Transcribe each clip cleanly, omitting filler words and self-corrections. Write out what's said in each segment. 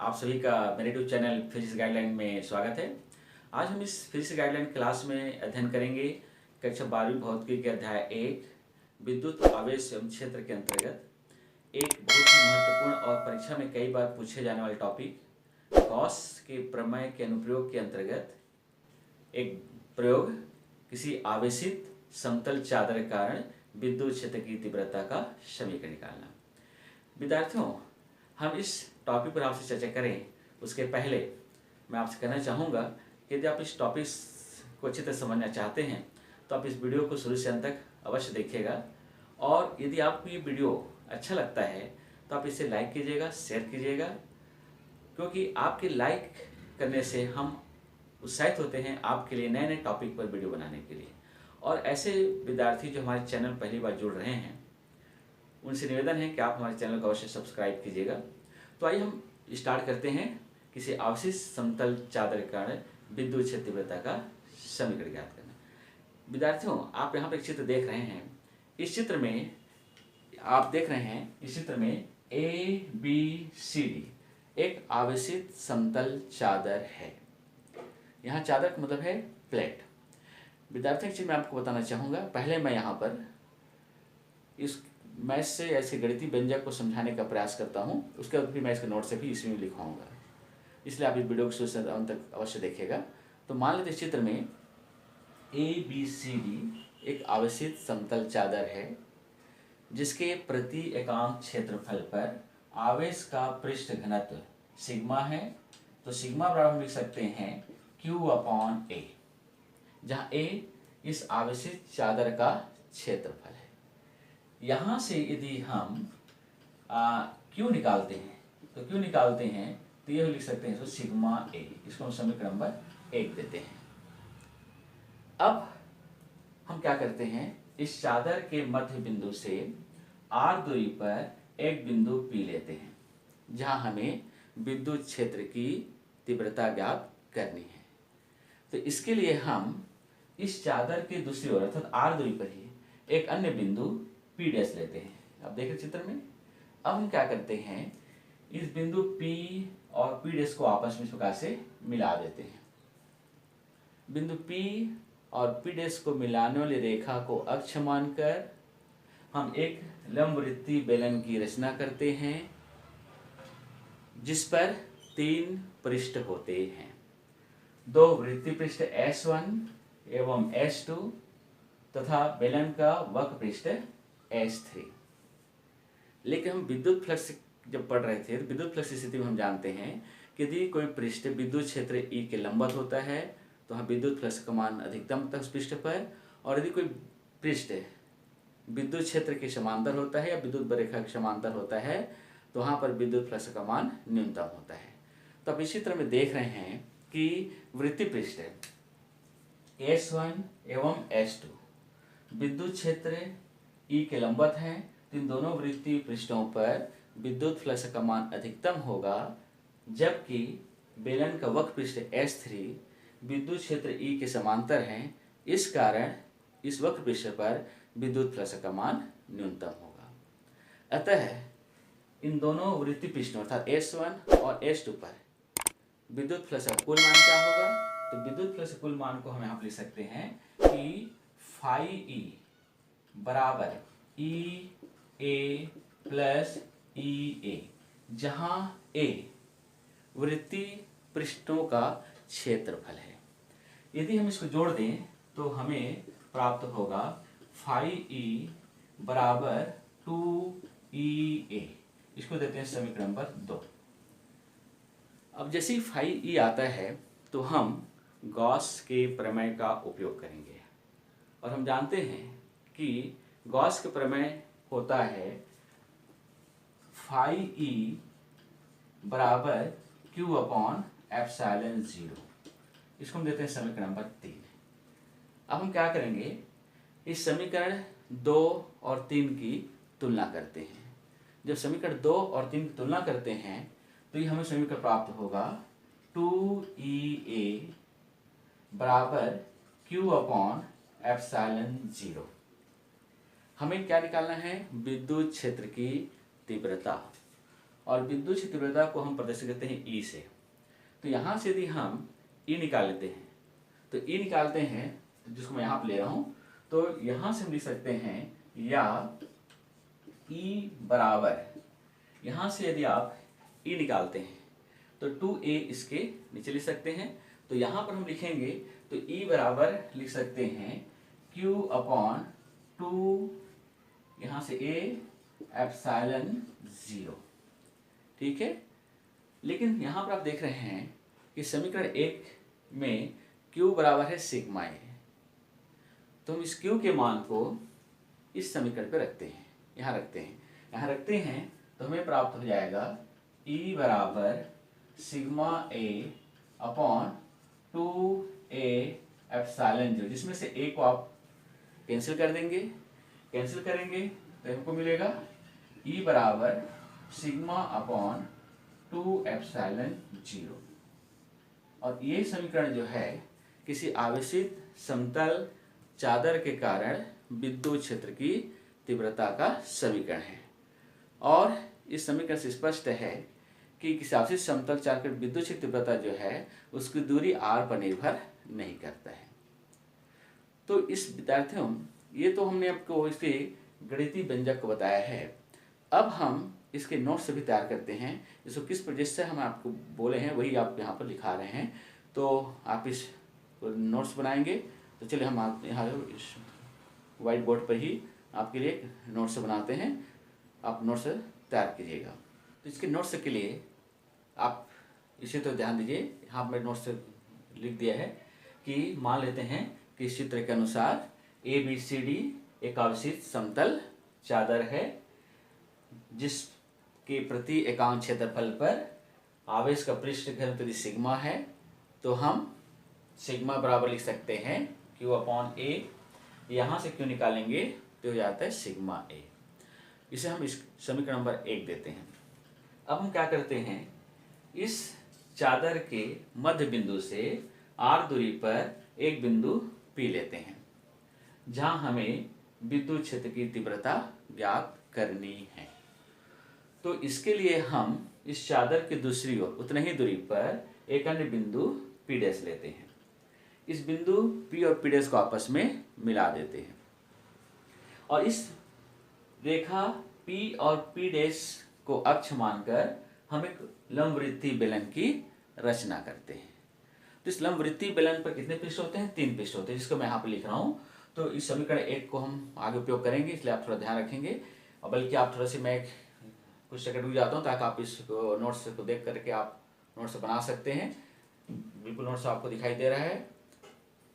आप सभी का मेरे यूट्यूब चैनल फिजिक्स गाइडलाइन में स्वागत है। आज हम इस फिजिक्स गाइडलाइन क्लास में अध्ययन करेंगे कक्षा 12वीं भौतिकी के अध्याय 1 विद्युत आवेश एवं क्षेत्र के अंतर्गत एक बहुत ही महत्वपूर्ण और परीक्षा में कई बार पूछे जाने वाले टॉपिक गॉस के प्रमेय के अनुप्रयोग के अंतर्गत एक प्रयोग किसी आवेशित समतल चादर के कारण विद्युत क्षेत्र की तीव्रता का समीकरण निकालना। विद्यार्थियों, हम इस टॉपिक पर आपसे चर्चा करें उसके पहले मैं आपसे कहना चाहूँगा कि यदि आप इस टॉपिक को अच्छी तरह समझना चाहते हैं तो आप इस वीडियो को शुरू से अंत तक अवश्य देखिएगा, और यदि आपको ये वीडियो अच्छा लगता है तो आप इसे लाइक कीजिएगा, शेयर कीजिएगा, क्योंकि आपके लाइक करने से हम उत्साहित होते हैं आपके लिए नए नए टॉपिक पर वीडियो बनाने के लिए। और ऐसे विद्यार्थी जो हमारे चैनल पहली बार जुड़ रहे हैं उनसे निवेदन है कि आप हमारे चैनल को अवश्य सब्सक्राइब कीजिएगा। तो आइए हम स्टार्ट करते हैं किसी अवशिष्ट समतल चादर के कारण विद्युत क्षेत्र तीव्रता का समीकरण ज्ञात करना। विद्यार्थियों, आप यहाँ पर एक चित्र देख रहे हैं। इस चित्र में आप देख रहे हैं, इस चित्र में ABCD एक आवेशित समतल चादर है। यहाँ चादर का मतलब है प्लेट। विद्यार्थियों, एक चीज मैं आपको बताना चाहूँगा। पहले मैं यहाँ पर इस मैथ से ऐसे गणितीय व्यंजक को समझाने का प्रयास करता हूँ, उसके बाद फिर मैं इसके नोट से भी इसी में लिखवाऊंगा, इसलिए आप इस वीडियो को शुरू से अंत तक अवश्य देखिएगा। तो मान लेते इस चित्र में ABCD एक आवेशित समतल चादर है जिसके प्रति एकांक क्षेत्रफल पर आवेश का पृष्ठ घनत्व सिग्मा है। तो सिग्मा बराबर हम लिख सकते हैं Q/A, जहाँ A इस आवेशित चादर का क्षेत्रफल है। यहाँ से यदि हम Q निकालते हैं तो ये लिख सकते हैं सिग्मा A, इसको हम समीकरण नंबर 1 देते हैं। अब हम क्या करते हैं, इस चादर के मध्य बिंदु से R दूरी पर एक बिंदु P लेते हैं जहाँ हमें विद्युत क्षेत्र की तीव्रता ज्ञात करनी है। तो इसके लिए हम इस चादर के दूसरी ओर अर्थात R दूरी पर ही एक अन्य बिंदु P' लेते हैं। अब देखिए चित्र में, अब हम क्या करते हैं, इस बिंदु P और P' को आपस में इस प्रकार से मिला देते हैं। बिंदु P और P' को मिलाने वाली रेखा को अक्ष मानकर हम एक लंबवृत्तीय बेलन की रचना करते हैं जिस पर 3 पृष्ठ होते हैं, 2 वृत्तीय पृष्ठ S1 एवं S2 तथा बेलन का वक्र पृष्ठ S3। लेकिन हम विद्युत फ्लक्स जब पढ़ रहे थे तो विद्युत फ्लक्स की स्थिति में हम जानते हैं कि यदि कोई पृष्ठ विद्युत क्षेत्र E के लंबवत होता है तो हम विद्युत फ्लक्स का मान अधिकतम होता है उस पृष्ठ पर, और यदि कोई पृष्ठ विद्युत क्षेत्र के समांतर होता है या विद्युत रेखा के समांतर होता है तो वहाँ पर विद्युत फ्लक्स का मान न्यूनतम होता है। तो अब इस चित्र में देख रहे हैं कि वृत्तीय पृष्ठ S1 एवं S2 विद्युत क्षेत्र E के लंबवत हैं, तो इन दोनों वृत्तीय पृष्ठों पर विद्युत फ्लक्स का मान अधिकतम होगा, जबकि बेलन का वक्र पृष्ठ S3 विद्युत क्षेत्र E के समांतर हैं। इस कारण इस वक्र पृष्ठ पर विद्युत फ्लक्स का मान न्यूनतम होगा। अतः इन दोनों वृत्तीय पृष्ठों अर्थात S1 और S2 पर विद्युत फ्लक्स का कुल मान क्या होगा, तो विद्युत फ्लक्स कुल मान को हम यहाँ पर लिख सकते हैं कि फाई E बराबर EA प्लस EA, जहाँ A वृत्तीय पृष्ठों का क्षेत्रफल है। यदि हम इसको जोड़ दें तो हमें प्राप्त होगा फाई E बराबर 2EA, इसको देते हैं समीकरण नंबर 2। अब जैसे ही फाई E आता है तो हम गॉस के प्रमेय का उपयोग करेंगे, और हम जानते हैं कि गॉस का प्रमेय होता है फाई E बराबर Q/ε0, इसको हम देते हैं समीकरण नंबर 3। अब हम क्या करेंगे, इस समीकरण 2 और 3 की तुलना करते हैं। जब समीकरण 2 और 3 की तुलना करते हैं तो ये हमें समीकरण प्राप्त होगा 2EA बराबर Q/ε0। हमें क्या निकालना है, विद्युत क्षेत्र की तीव्रता, और विद्युत क्षेत्र तीव्रता को हम प्रदर्शित करते हैं ई से। तो यहाँ से यदि हम ई निकाल लेते हैं, तो ई निकालते हैं जिसको मैं यहाँ पे ले रहा हूँ, तो यहाँ से हम लिख सकते हैं या ई बराबर, यहाँ से यदि आप ई निकालते हैं तो 2a इसके नीचे लिख सकते हैं। तो यहाँ पर हम लिखेंगे तो ई बराबर लिख सकते हैं q अपॉन 2, यहाँ से a एप्सिलॉन 0। ठीक है, लेकिन यहाँ पर आप देख रहे हैं कि समीकरण 1 में q बराबर है सिग्मा ए, तो हम इस q के मान को इस समीकरण पे रखते हैं, यहाँ रखते हैं तो हमें प्राप्त हो जाएगा E बराबर सिग्मा ए अपॉन 2a एप्सिलॉन 0, जिसमें से a को आप कैंसिल करेंगे तो हमको मिलेगा E बराबर सिग्मा अपॉन 2 एप्सिलॉन 0। और ये समीकरण जो है किसी आवेशित समतल चादर के कारण विद्युत क्षेत्र की तीव्रता का समीकरण है। और इस समीकरण से स्पष्ट है कि किसी आवेशित समतल चादर के विद्युत क्षेत्र तीव्रता जो है उसकी दूरी r पर निर्भर नहीं करता है। तो इस विद्यार्थियों, ये तो हमने आपको इसके गणितीय व्यंजक को बताया है। अब हम इसके नोट्स भी तैयार करते हैं, इसको किस प्रोजेक्ट से हम आपको बोले हैं वही आप यहाँ पर लिखा रहे हैं। तो आप इस नोट्स बनाएंगे, तो चलिए हम आप यहाँ इस वाइट बोर्ड पर ही आपके लिए नोट्स बनाते हैं, आप नोट्स तैयार कीजिएगा। तो इसके नोट्स के लिए आप इसे तो ध्यान दीजिए, यहाँ मैं नोट्स लिख दिया है कि मान लेते हैं कि इस चित्र के अनुसार ABCD एक आवेशित समतल चादर है जिसके प्रति एकांक क्षेत्रफल पर आवेश का पृष्ठ घनत्व यदि सिग्मा है, तो हम सिग्मा बराबर लिख सकते हैं Q अपॉन A। यहाँ से Q निकालेंगे तो हो जाता है सिग्मा A। इसे हम इस समीकरण नंबर 1 देते हैं। अब हम क्या करते हैं, इस चादर के मध्य बिंदु से r दूरी पर एक बिंदु P लेते हैं जहां हमें विद्युत क्षेत्र की तीव्रता ज्ञात करनी है। तो इसके लिए हम इस चादर की दूसरी ओर उतने ही दूरी पर एक अन्य बिंदु P' लेते हैं। इस बिंदु P और P' को आपस में मिला देते हैं और इस रेखा P और P' को अक्ष मानकर हम एक लंबवृत्तीय बेलन की रचना करते हैं। तो इस लंबवृत्तीय बेलन पर कितने पृष्ठ होते हैं? 3 पृष्ठ होते हैं, जिसको मैं यहाँ पर लिख रहा हूँ। तो इस समीकरण 1 को हम आगे उपयोग करेंगे, इसलिए आप थोड़ा ध्यान रखेंगे। और बल्कि आप थोड़ा सी मैं कुछ सेकंड रुक जाता हूँ ताकि आप इस नोट्स को देख करके आप नोट्स बना सकते हैं। बिल्कुल नोट्स आपको दिखाई दे रहा है।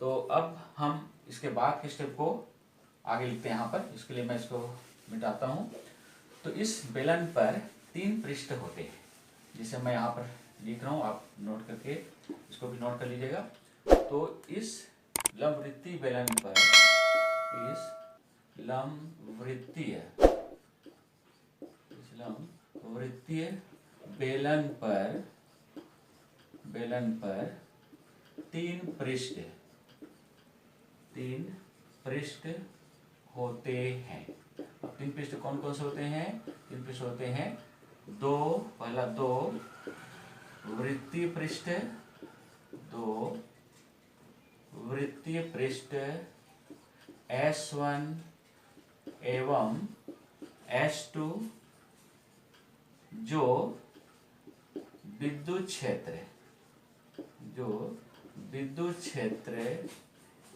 तो अब हम इसके बाद के स्टेप को आगे लिखते हैं यहाँ पर। इसके लिए मैं इसको मिटाता हूँ। तो इस बेलन पर 3 पृष्ठ होते हैं, जिसे मैं यहाँ पर लिख रहा हूँ, आप नोट करके इसको भी नोट कर लीजिएगा। तो इस लंबवृत्तीय बेलन पर, इस लंबवृत्तीय बेलन पर 3 पृष्ठ होते हैं। अब 3 पृष्ठ कौन कौन से होते हैं? 3 पृष्ठ होते हैं, पहला 2 वृत्तीय पृष्ठ, 2 वृत्तीय पृष्ठ S1 एवं S2 जो विद्युत क्षेत्र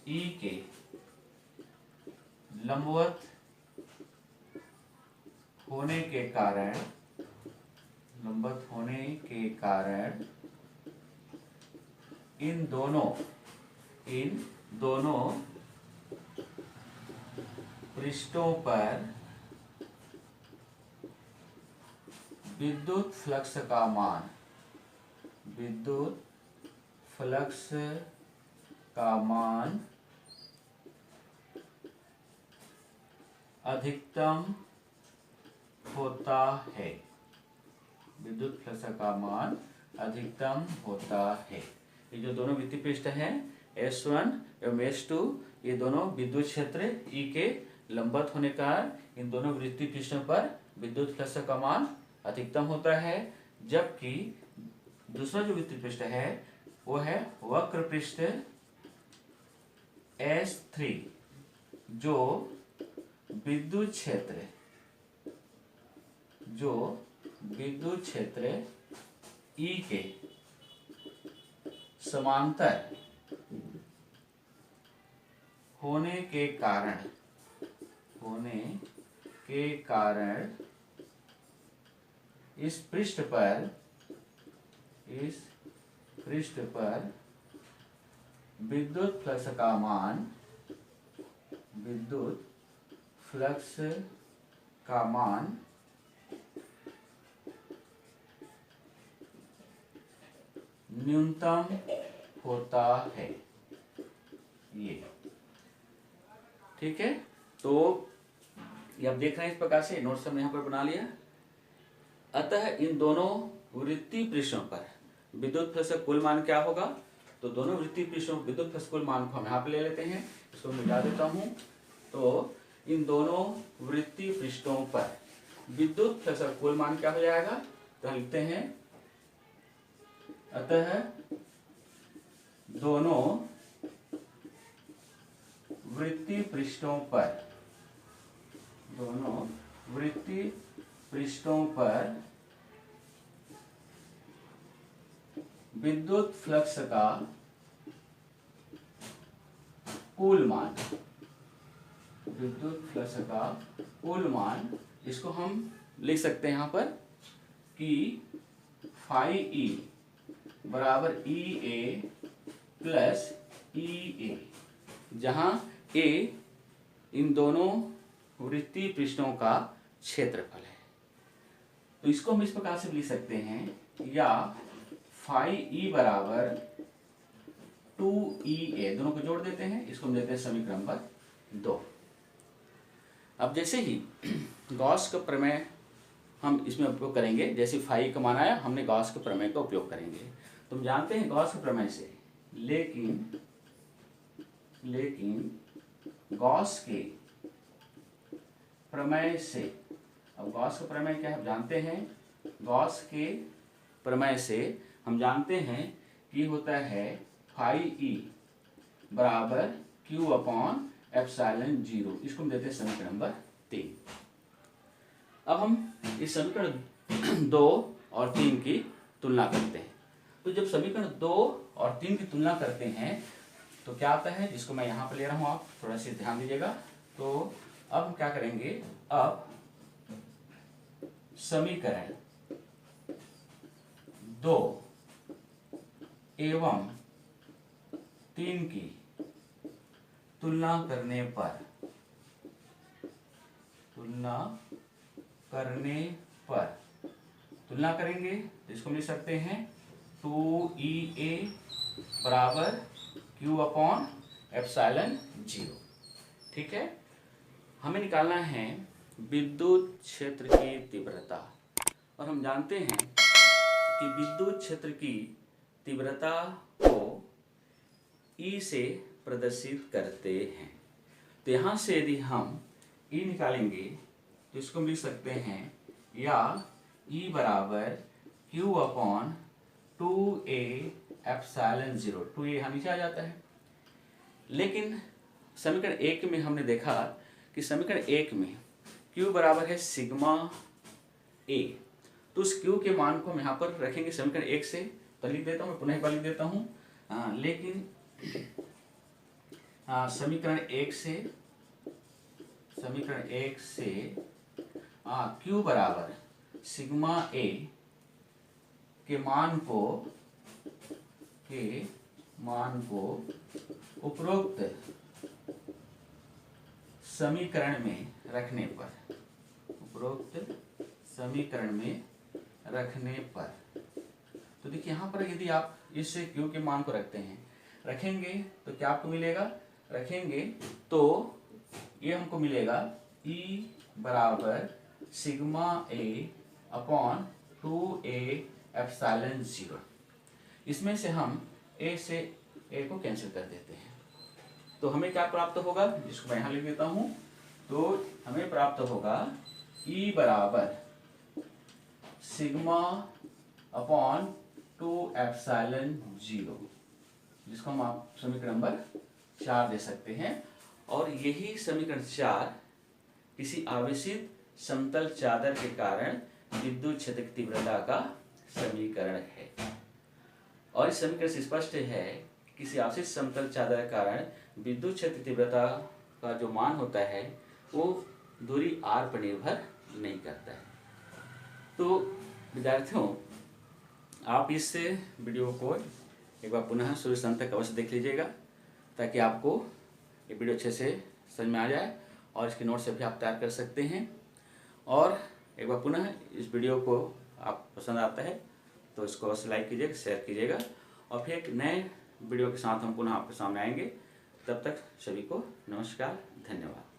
E के लंबवत होने के कारण इन दोनों पृष्ठों पर विद्युत फ्लक्स का मान अधिकतम होता है। विद्युत फ्लक्स का मान अधिकतम होता है। ये जो दोनों वृत्तीय पृष्ठ हैं S1 एवं S2, ये दोनों विद्युत क्षेत्र E के लंबवत होने का इन दोनों वृत्तीय पृष्ठों पर विद्युत फ्लक्स का मान अधिकतम होता है, जबकि दूसरा जो विद्युत पृष्ठ है वो है वक्र पृष्ठ S3, जो विद्युत क्षेत्र E के समांतर होने के कारण इस पृष्ठ पर विद्युत फ्लक्स का मान न्यूनतम होता है। ये ठीक है। तो ये आप देख रहे हैं, इस प्रकार से नोट्स हमने यहाँ पर बना लिया। अतः इन दोनों वृत्तीय पृष्ठों पर विद्युत फ्लक्स का कुल मान क्या होगा, तो दोनों वृत्तीय पृष्ठों विद्युत फ्लक्स कुल मान को हम यहाँ पे ले लेते हैं, इसको मिटा देता हूँ। तो इन दोनों वृत्तीय पृष्ठों पर विद्युत फ्लक्स का कुल मान क्या हो जाएगा, तो हम लिखते हैं अतः दोनों वृत्तीय पृष्ठों पर विद्युत फ्लक्स का कुल मान, इसको हम लिख सकते हैं यहाँ पर कि फाई ई बराबर ई ए प्लस ई ए, जहां ए इन दोनों वृत्तीय पृष्ठों का क्षेत्रफल है। तो इसको हम इस प्रकार से लिख सकते हैं, या फाई ई बराबर 2EA, दोनों को जोड़ देते हैं, इसको हम देते हैं समीकरण नंबर 2। अब जैसे ही गॉस का प्रमेय हम इसमें उपयोग करेंगे, जैसे फाई का मान आया, हमने गॉस के प्रमेय का उपयोग करेंगे। तुम जानते हैं गॉस के प्रमेय से, लेकिन गॉस के प्रमेय से, अब गॉस का प्रमेय क्या है जानते हैं, गॉस के प्रमेय से हम जानते हैं कि होता है फाई ई बराबर Q अपॉन एप्सिलॉन 0, इसको हम देते हैं समीकरण नंबर 3। अब हम इस समीकरण 2 और 3 की तुलना करते हैं। तो जब समीकरण 2 और 3 की तुलना करते हैं तो क्या आता है, जिसको मैं यहाँ पर ले रहा हूँ, आप थोड़ा सा ध्यान दीजिएगा। तो अब हम क्या करेंगे, अब समीकरण 2 एवं 3 की तुलना करेंगे तो इसको हम लिख सकते हैं 2EA बराबर Q अपॉन एप्सिलॉन 0। ठीक है। हमें निकालना है विद्युत क्षेत्र की तीव्रता, और हम जानते हैं कि विद्युत क्षेत्र की तीव्रता को E से प्रदर्शित करते हैं। तो यहाँ से यदि हम E निकालेंगे तो इसको हम लिख सकते हैं, या E बराबर Q upon 2A epsilon 0, 2A यहाँ नीचे आ जाता है। लेकिन समीकरण 1 में हमने देखा कि समीकरण 1 में Q बराबर है सिग्मा A, तो उस Q के मान को हम यहाँ पर रखेंगे समीकरण 1 से। तो लिख देता हूँ, मैं पुनः एक बार लिख देता हूँ, लेकिन समीकरण 1 से Q बराबर सिग्मा A के मान को उपरोक्त समीकरण में रखने पर, तो देखिए यहाँ पर यदि आप इस Q के मान को रखेंगे तो क्या आपको मिलेगा, रखेंगे तो ये हमको मिलेगा E बराबर sigma A upon 2A epsilon 0। इसमें से हम A से A को कैंसिल कर देते हैं, तो हमें क्या प्राप्त होगा, जिसको मैं यहाँ लिख देता हूँ। तो हमें प्राप्त होगा E बराबर सिग्मा अपॉन 2ε0, जिसको हम आप समीकरण नंबर 4 दे सकते हैं। और यही समीकरण 4 किसी आवेशित समतल चादर के कारण विद्युत क्षेत्र की तीव्रता का समीकरण है। और इस समीकरण से स्पष्ट है किसी आवेशित समतल चादर के कारण विद्युत क्षेत्र की तीव्रता का जो मान होता है वो दूरी r पर निर्भर नहीं करता है। तो विद्यार्थियों, आप इस वीडियो को एक बार पुनः शुरू से अंत तक अवश्य देख लीजिएगा, ताकि आपको ये वीडियो अच्छे से समझ में आ जाए और इसके नोट्स भी आप तैयार कर सकते हैं। और एक बार पुनः इस वीडियो को आप पसंद आता है तो इसको अवश्य लाइक कीजिएगा, शेयर कीजिएगा, और फिर एक नए वीडियो के साथ हम पुनः आपके सामने आएंगे। तब तक सभी को नमस्कार, धन्यवाद।